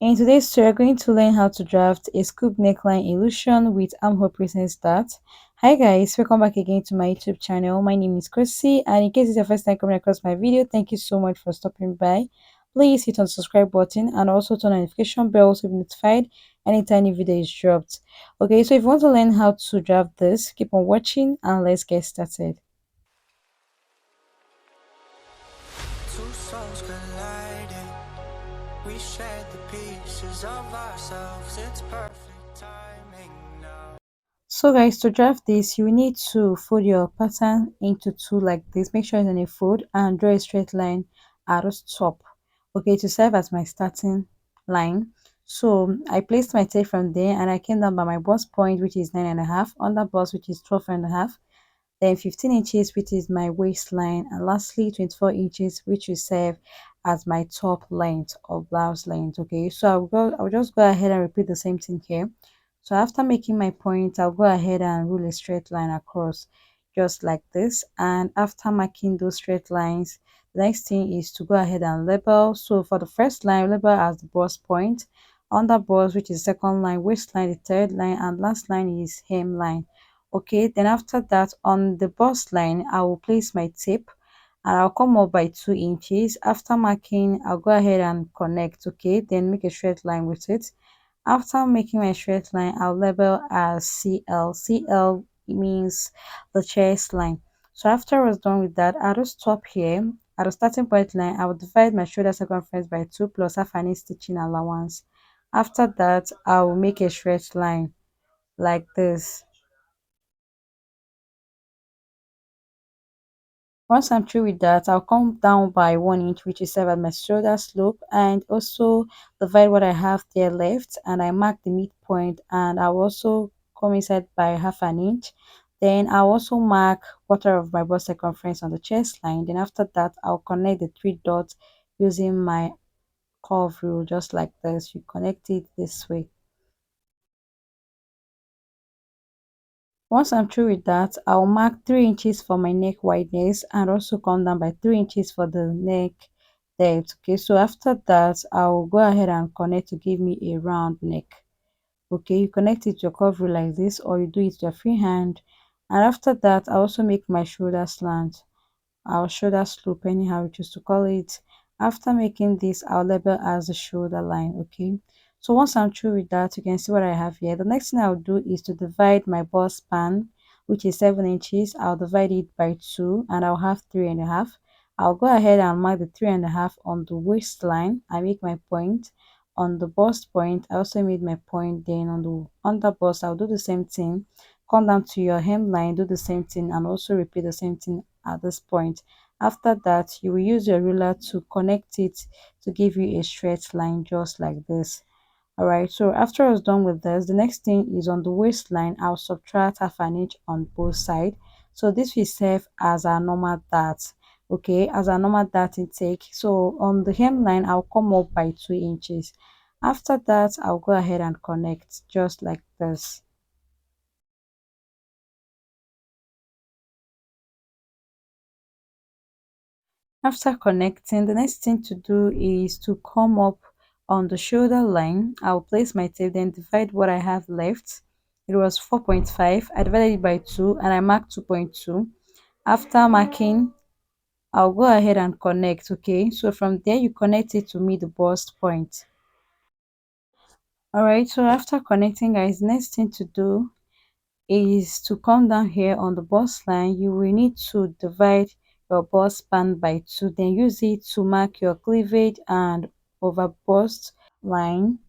In today's tutorial, we're going to learn how to draft a scoop neckline illusion with armhole pressing start. Hi guys, welcome back again to my YouTube channel. My name is Chrissy, and in case it's your first time coming across my video, thank you so much for stopping by. Please hit on the subscribe button and also turn on notification bell to be notified anytime new video is dropped. Okay, so if you want to learn how to draft this, keep on watching and let's get started. Two souls colliding. We shared the pieces of ourselves. It's perfect timing now. So guys, to draft this, you need to fold your pattern into two like this. Make sure it's in a fold and draw a straight line at the top. Okay, to serve as my starting line. So I placed my tape from there and I came down by my bust point, which is 9.5, under bust, which is 12.5, then 15 inches, which is my waistline, and lastly 24 inches, which will serve as my top length or blouse length. Okay, so I'll just go ahead and repeat the same thing here. So after making my point, I'll go ahead and rule a straight line across just like this. And after marking those straight lines, the next thing is to go ahead and label. So for the first line, label as the bust point, under bust, which is second line, waistline, the third line, and last line is hemline. Okay, then after that, on the bust line, I will place my tape and I'll come up by 2 inches. After marking, I'll go ahead and connect. Okay, then make a straight line with it. After making my straight line, I'll label as CL. CL means the chest line. So after I was done with that, I'll just stop here. At the starting point line, I will divide my shoulder circumference by 2 plus half an inch stitching allowance. After that, I will make a straight line like this. Once I'm through with that, I'll come down by 1 inch, which is 7 my shoulder slope, and also divide what I have there left, and I mark the midpoint, and I'll also come inside by half an inch. Then I'll also mark quarter of my bust circumference on the chest line. Then after that, I'll connect the 3 dots using my curve rule, just like this. You connect it this way. Once I'm through with that, I'll mark 3 inches for my neck wideness and also come down by 3 inches for the neck depth. Okay, so after that, I'll go ahead and connect to give me a round neck. Okay, you connect it to your cover like this, or you do it with your free hand. And after that, I also make my shoulder slant. Our shoulder slope, anyhow you choose to call it. After making this, I'll label as the shoulder line. Okay, so once I'm through with that, you can see what I have here. The next thing I'll do is to divide my bust span, which is 7 inches. I'll divide it by 2 and I'll have 3.5. I'll go ahead and mark the 3.5 on the waistline. I make my point on the bust point. I also made my point. Then on the under bust, I'll do the same thing. Come down to your hemline, do the same thing, and also repeat the same thing at this point. After that, you will use your ruler to connect it to give you a straight line just like this. Alright, so after I was done with this, the next thing is on the waistline. I'll subtract half an inch on both sides. So this will serve as our normal dart. Okay, as a normal dart intake. So on the hemline, I'll come up by 2 inches. After that, I'll go ahead and connect just like this. After connecting, the next thing to do is to come up on the shoulder line. I'll place my tape, then divide what I have left. It was 4.5. I divided it by 2 and I marked 2.2. After marking, I'll go ahead and connect. Okay, so from there you connect it to meet the bust point. Alright, so after connecting, guys, next thing to do is to come down here on the bust line. You will need to divide your bust span by 2, then use it to mark your cleavage and over bust line.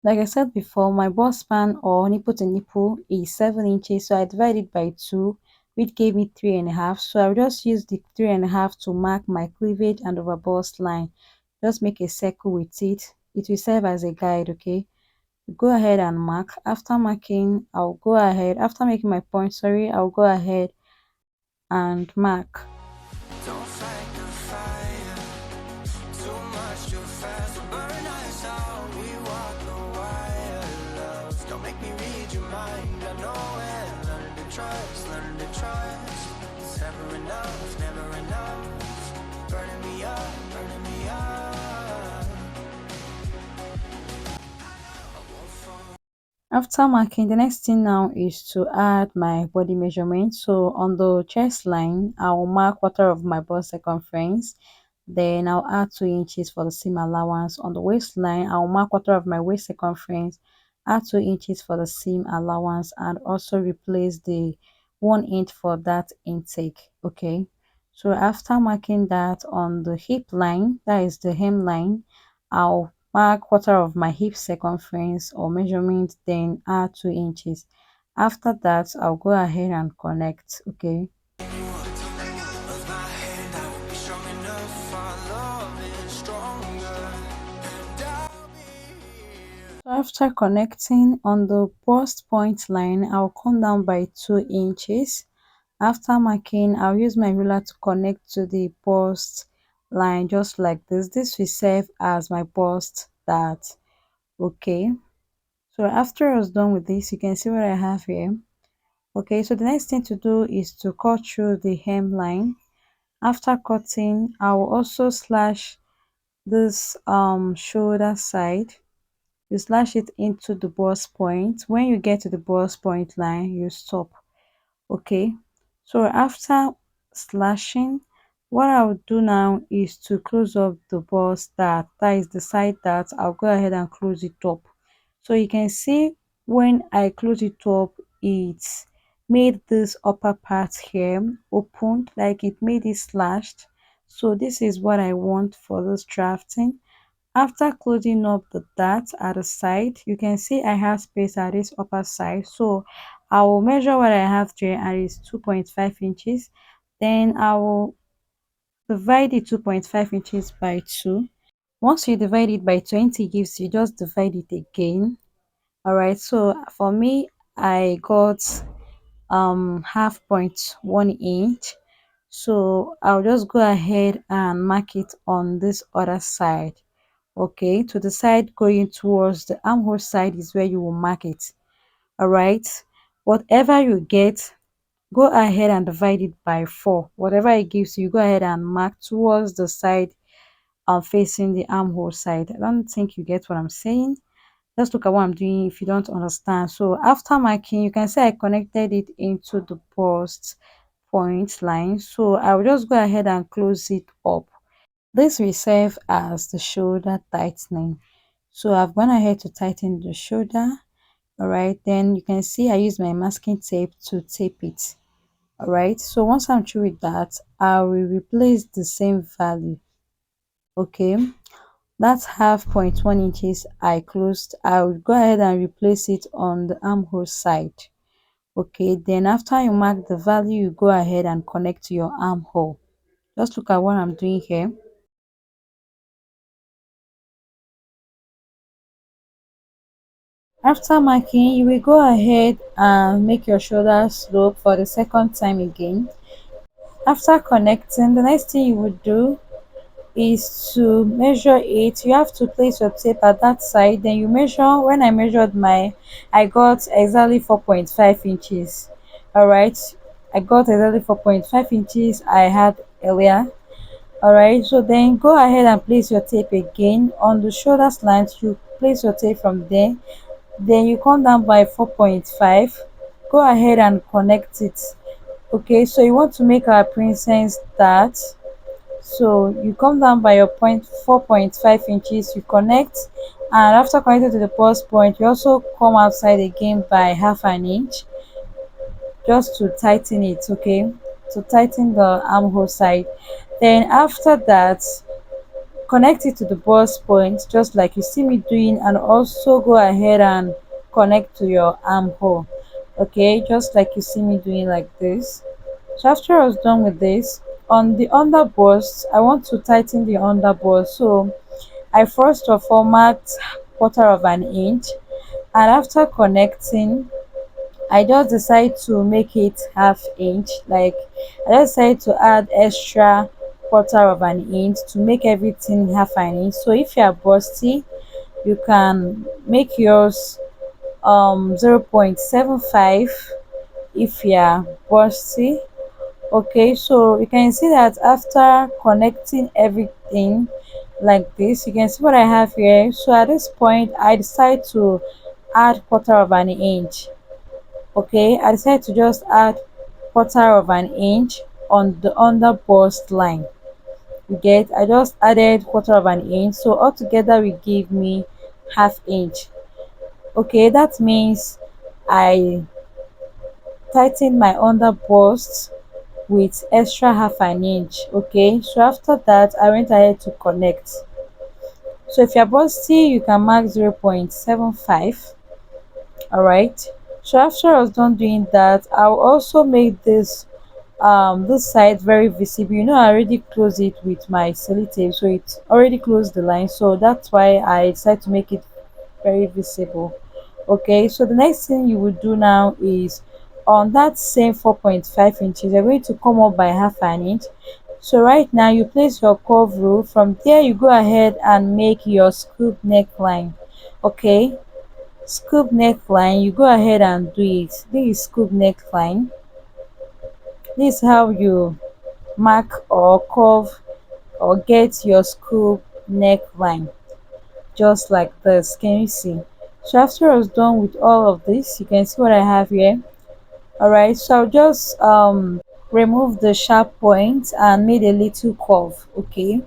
Like I said before, my bust span or nipple to nipple is 7 inches, so I divided by 2, which gave me 3.5. So I'll just use the 3.5 to mark my cleavage and over bust line. Just make a circle with it. It will serve as a guide. Okay, go ahead and mark. After marking, I'll go ahead, after making my point, sorry, I'll go ahead and mark. Don't fight the fire. Too much, too fast. Burn us out. We walk the wire, love. Don't make me read your mind. I know it. Learn to trust, learn to trust. It's never enough, never enough. Burning me up, burning me up. After marking, the next thing now is to add my body measurement. So on the chest line, I'll mark quarter of my bust circumference. Then I'll add 2 inches for the seam allowance. On the waistline, I'll mark quarter of my waist circumference, add 2 inches for the seam allowance, and also replace the 1 inch for that intake. Okay. So after marking that on the hip line, that is the hemline, I'll mark quarter of my hip circumference or measurement, then add 2 inches. After that, I'll go ahead and connect. Okay. Of my hand, I will be strong enough. Our love is stronger, and I'll be here. So after connecting on the bust point line, I'll come down by 2 inches. After marking, I'll use my ruler to connect to the bust line just like this. This will serve as my bust dart. Okay. So after I was done with this, you can see what I have here. Okay, so the next thing to do is to cut through the hemline. After cutting, I will also slash this shoulder side. You slash it into the bust point. When you get to the bust point line, you stop. Okay, so after slashing, what I'll do now is to close up the bust dart, that is the side dart. I'll go ahead and close it up. So you can see when I close it up, it made this upper part here opened, like it made it slashed. So this is what I want for this drafting. After closing up the dart at the side, you can see I have space at this upper side. So I will measure what I have there, and it's 2.5 inches. Then I will divide the 2.5 inches by 2. Once you divide it by 20 gives you, just divide it again. All right, so for me, I got half point 1 inch. So I'll just go ahead and mark it on this other side. Okay, to the side going towards the armhole side is where you will mark it. All right, whatever you get, go ahead and divide it by 4. Whatever it gives you, go ahead and mark towards the side facing the armhole side. I don't think you get what I'm saying. Let's look at what I'm doing if you don't understand. So after marking, you can see I connected it into the bust point line. So I will just go ahead and close it up. This will serve as the shoulder tightening. So I've gone ahead to tighten the shoulder. All right, then you can see I use my masking tape to tape it. All right, so once I'm through with that, I will replace the same value. Okay, that's half point 1 inches I closed. I will go ahead and replace it on the armhole side. Okay, then after you mark the value, you go ahead and connect to your armhole. Just look at what I'm doing here. After marking, you will go ahead and make your shoulder slope for the second time again. After connecting, the next thing you would do is to measure it. You have to place your tape at that side, then you measure. When I measured I got exactly 4.5 inches. All right, I got exactly 4.5 inches I had earlier. All right, so then go ahead and place your tape again on the shoulder slant. You place your tape from there, then you come down by 4.5. Go ahead and connect it. Okay, so you want to make our princess start. So you come down by your point 4.5 inches, you connect, and after connecting to the post point, you also come outside again by half an inch just to tighten it. Okay, to tighten the armhole side. Then after that, connect it to the bust point just like you see me doing, and also go ahead and connect to your armhole. Okay, just like you see me doing like this. So after I was done with this, on the under bust, I want to tighten the under bust. So I first of all marked quarter of an inch, and after connecting, I just decide to make it half inch. Like I just decided to add extra quarter of an inch to make everything half an inch. So if you are busty, you can make yours 0.75 if you are busty. Okay, so you can see that after connecting everything like this, you can see what I have here. So at this point, I decide to add quarter of an inch. Okay, I decided to just add quarter of an inch on the under bust line. You get, I just added quarter of an inch, so altogether will give me half inch. Okay, that means I tighten my under bust with extra half an inch. Okay, so after that I went ahead to connect. So if you're busty, you can mark 0.75. All right, so after I was done doing that, I'll also make this side very visible. You know, I already closed it with my sellotape, so it already closed the line, so that's why I decided to make it very visible. Okay, so the next thing you will do now is on that same 4.5 inches, you're going to come up by half an inch. So right now you place your curve rule. From there you go ahead and make your scoop neckline. Okay, scoop neckline, you go ahead and do it. This is scoop neckline. This is how you mark or curve or get your scoop neckline, just like this. Can you see? So after I was done with all of this, you can see what I have here. All right, so I'll just remove the sharp point and made a little curve. Okay,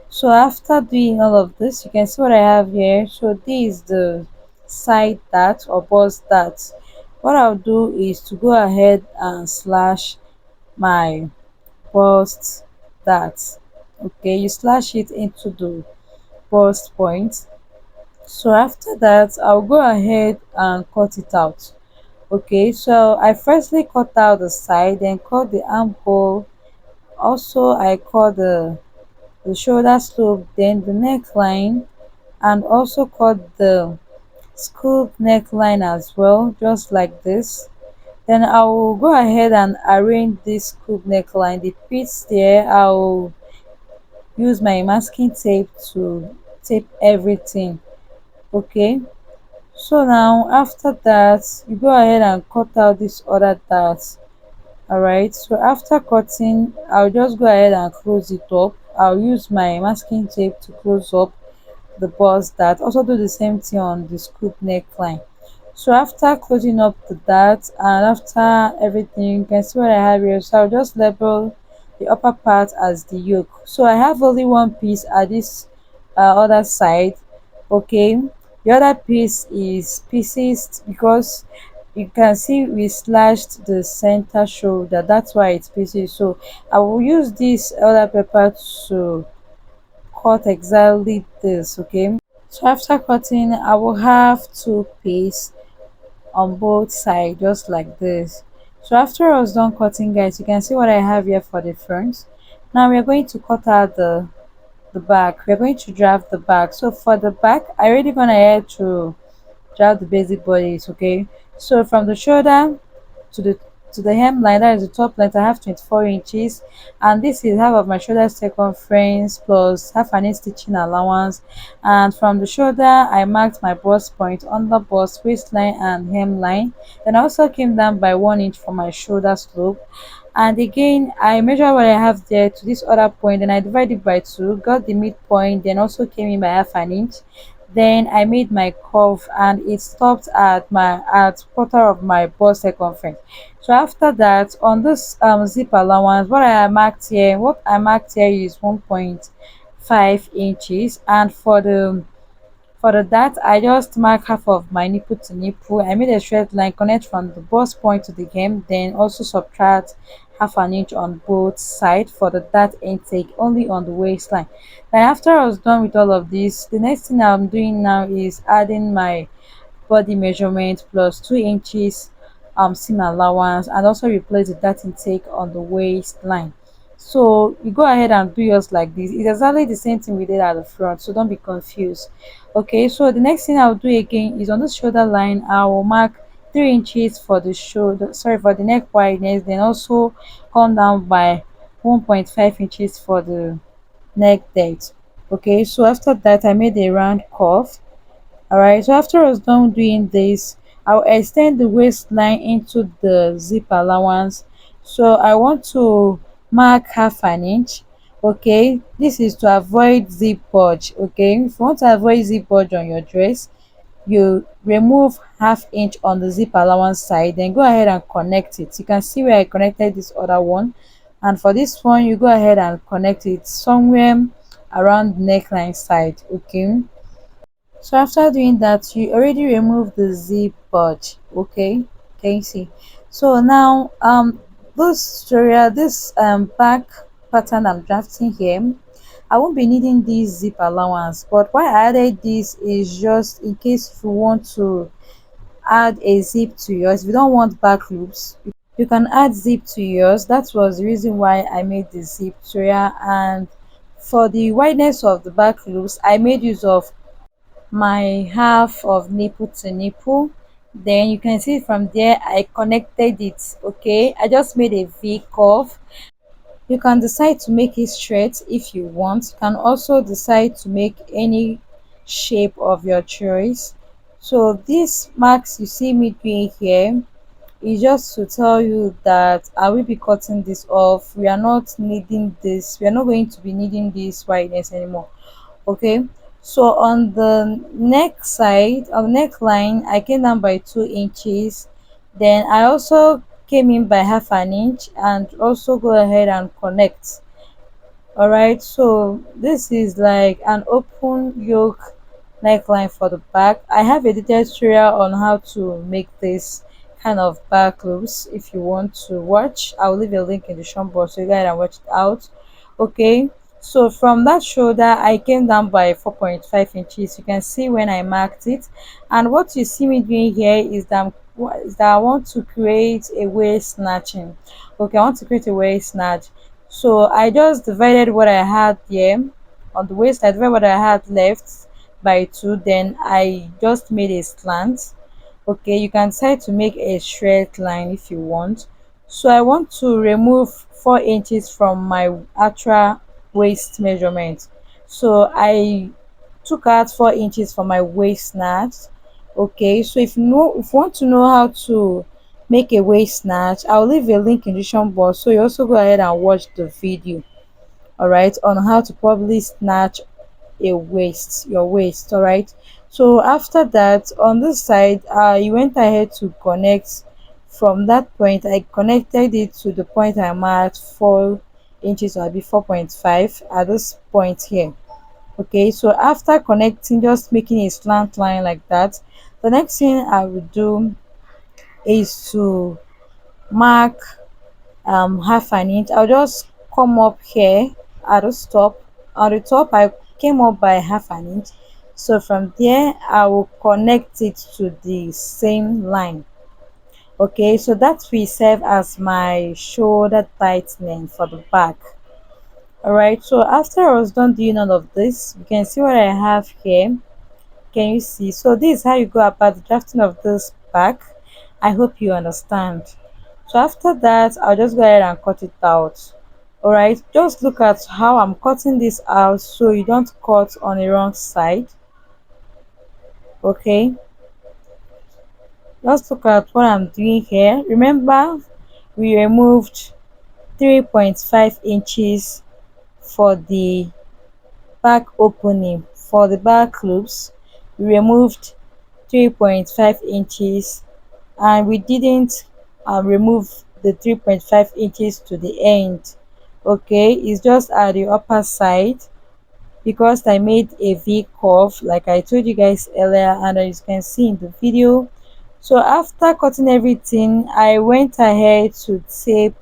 so after doing all of this, you can see what I have here. So this is the side dart or bust dart. What I'll do is to go ahead and slash my bust dart. Okay, you slash it into the bust point. So after that, I'll go ahead and cut it out. Okay, so I firstly cut out the side, then cut the armhole. Also, I cut the shoulder slope, then the neckline, and also cut the scoop neckline as well, just like this. Then I will go ahead and arrange this scoop neckline. The piece there, I'll use my masking tape to tape everything. Okay, so now after that, you go ahead and cut out this other dart. All right, so after cutting, I'll just go ahead and close it up. I'll use my masking tape to close up the bust dart. Also do the same thing on the scoop neckline. So after closing up the dart and after everything, you can see what I have here. So I'll just label the upper part as the yoke. So I have only one piece at this other side. Okay, the other piece is pieces because you can see we slashed the center shoulder, that's why it's pieces. So I will use this other paper to cut exactly this. Okay, so after cutting, I will have two pieces on both sides, just like this. So after I was done cutting, guys, you can see what I have here for the front. Now we are going to cut out the back. We're going to draft the back. So for the back, I already gone ahead to draft the basic bodies. Okay, so from the shoulder to the hemline, that is the top length, I have 24 inches, and this is half of my shoulder circumference plus half an inch stitching allowance. And from the shoulder, I marked my bust point, under bust, waistline and hemline. Then I also came down by 1 inch for my shoulder slope, and again I measure what I have there to this other point, then I divide it by 2, got the midpoint, then also came in by half an inch. Then I made my curve and it stopped at quarter of my bust circumference. So after that, on this zip allowance, what I marked here is 1.5 inches, and for the dart, I just mark half of my nipple to nipple. I made a straight line connect from the bust point to the hem, then also subtract half an inch on both sides for the dart intake only on the waistline. Then after I was done with all of this, the next thing I'm doing now is adding my body measurement plus 2 inches seam allowance, and also replace the dart intake on the waistline. So you go ahead and do yours like this. It's exactly the same thing we did at the front, so don't be confused. Okay, so the next thing I'll do again is on the shoulder line, I will mark 3 inches for the shoulder, sorry, for the neck wideness, then also come down by 1.5 inches for the neck depth. Okay, so after that I made a round curve. Alright, so after I was done doing this, I'll extend the waistline into the zip allowance. So I want to mark half an inch. Okay, this is to avoid zip bulge. Okay, if you want to avoid zip bulge on your dress, you remove half inch on the zip allowance side, then go ahead and connect it. You can see where I connected this other one, and for this one you go ahead and connect it somewhere around neckline side. Okay, so after doing that, you already remove the zip budge. Okay, can you see? So now this tutorial, this back pattern I'm drafting here, I won't be needing this zip allowance, but why I added this is just in case if you want to add a zip to yours. If you don't want back loops, you can add zip to yours. That was the reason why I made the zip tutorial. And for the wideness of the back loops, I made use of my half of nipple to nipple. Then you can see from there I connected it. Okay, I just made a V curve. You can decide to make it straight if you want. You can also decide to make any shape of your choice. So this marks you see me doing here is just to tell you that I will be cutting this off. We are not needing this. We are not going to be needing this wideness anymore. Okay, so on the neck side, on the neckline, I came down by 2 inches. Then I also came in by half an inch and also go ahead and connect. All right, so this is like an open yoke neckline for the back. I have a detailed tutorial on how to make this kind of back loops. If you want to watch, I'll leave a link in the show box so you guys can watch it out. Okay, so from that shoulder I came down by 4.5 inches. You can see when I marked it, and what you see me doing here is that I want to create a waist snatching. Okay, I want to create a waist snatch. So I just divided what I had there on the waist. I divided what I had left by 2. Then I just made a slant. Okay, you can decide to make a straight line if you want. So I want to remove 4 inches from my actual waist measurement. So I took out 4 inches from my waist snatch. Okay, so if you want to know how to make a waist snatch, I'll leave a link in the description box so you also go ahead and watch the video, all right, on how to probably snatch a waist, your waist. All right, so after that, on this side, you went ahead to connect. From that point I connected it to the point I marked 4 inches, or be 4.5 at this point here. Okay, so after connecting, just making a slant line like that, the next thing I will do is to mark half an inch. I'll just come up here at the top. On the top I came up by half an inch, so from there I will connect it to the same line. Okay, so that will serve as my shoulder tightening for the back. All right, so after I was done doing all of this, you can see what I have here. Can you see? So this is how you go about the drafting of this back. I hope you understand. So after that, I'll just go ahead and cut it out. All right, just look at how I'm cutting this out so you don't cut on the wrong side. Okay, just look at what I'm doing here. Remember, we removed 3.5 inches for the back opening. For the back loops, we removed 3.5 inches, and we didn't remove the 3.5 inches to the end. Okay, it's just at the upper side because I made a V curve like I told you guys earlier, and as you can see in the video. So after cutting everything, I went ahead to tape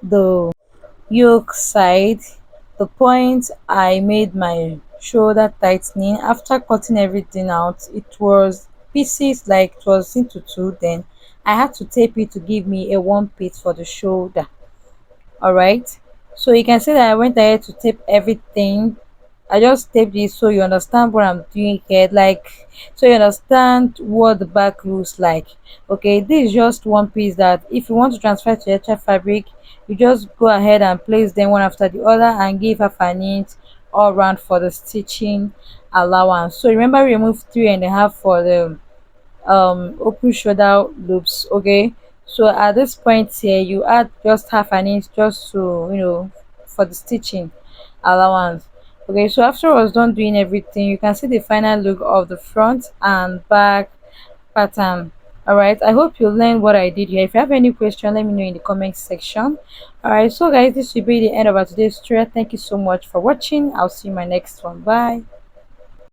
the yoke side, the point I made my shoulder tightening. After cutting everything out, it was pieces, like it was into two. Then I had to tape it to give me a one piece for the shoulder. All right, so you can see that I went ahead to tape everything. I just taped it so you understand what I'm doing here, like so you understand what the back looks like. Okay, this is just one piece that if you want to transfer to extra fabric, you just go ahead and place them one after the other and give half an inch all round for the stitching allowance. So remember, remove 3.5 for the open shoulder loops. Okay, so at this point here you add just half an inch just to for the stitching allowance. Okay, so after I was done doing everything, you can see the final look of the front and back pattern. All right, I hope you learned what I did here. If you have any question, let me know in the comment section. All right, so guys, this will be the end of our today's tutorial. Thank you so much for watching. I'll see you in my next one. Bye.